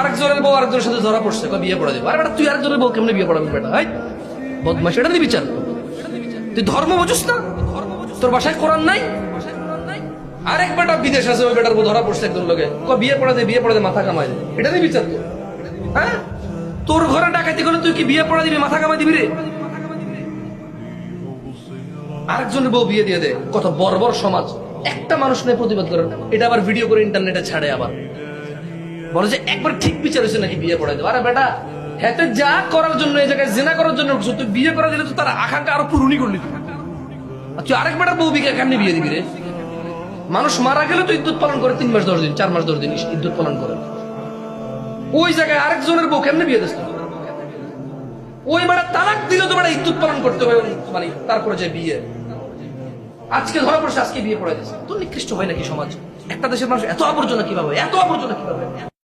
আরেকজনের বউ আরেকজনের সাথে ধরা পড়ছে, বিয়ে পড়া দেবো। আরে বেটা তুই আরেকজনের বউ কেমনে বিয়ে পড়াবি বেটা? হাই বদমাশ, এটা নিয়ে বিচার। তুই ধর্ম বুঝিস না? তোর বাসায় কোরআন নাই? আরেক বেটা বিদেশ আছে, ওই বেটার বউ ধরা পড়ছে একজন লোকে, বিয়ে পড়া দে, বিয়ে পড়া দে, মাথা কামাই দে। এটা নিয়ে বিচার তো? হ্যাঁ, তোর ঘরে ডাকাতি করলে তুই কি বিয়ে পড়া দিবি, মাথা কামাই দিবি রে? আরেকজনের বউ বিয়ে দিয়ে দে। কত বর্বর সমাজ। একটা মানুষ নেই প্রতিবাদ করেন, এটা আবার ভিডিও করে ইন্টারনেটে ছাড়ে, আবার বলে যে একবার ঠিক বিচার হয়েছে নাকি বিয়ে পড়াই দেবো। আরে বেটা, হ্যাঁ যা করার জন্য এই জায়গায় জেনা করার জন্য তুই বিয়ে করা দিলে তো তার আকাঙ্ক্ষা আরো পূরণই করলি। তুই আরেক বেটার বউ বিকে কেমনি বিয়ে দিবি রে? মানুষ মারা গেলে তো ইদ্যুৎ পালন করে 3 মাস 10 দিন, 4 মাস 10 দিন ইদ্যুৎ পালন করে। ওই জায়গায় আরেকজনের বউ কেমনে বিয়ে দিস? ওই বেটা তালাক দিলে তো বেটা ইদ্যুৎ পালন করতে হবে, মানে তারপরে যে বিয়ে। আজকে ধরা পড়ছে, আজকে বিয়ে পড়াই দিচ্ছে। তো নিকৃষ্ট হয় নাকি সমাজ? একটা দেশের মানুষ এত আবর্জনা কিভাবে, এত আবর্জনা কিভাবে?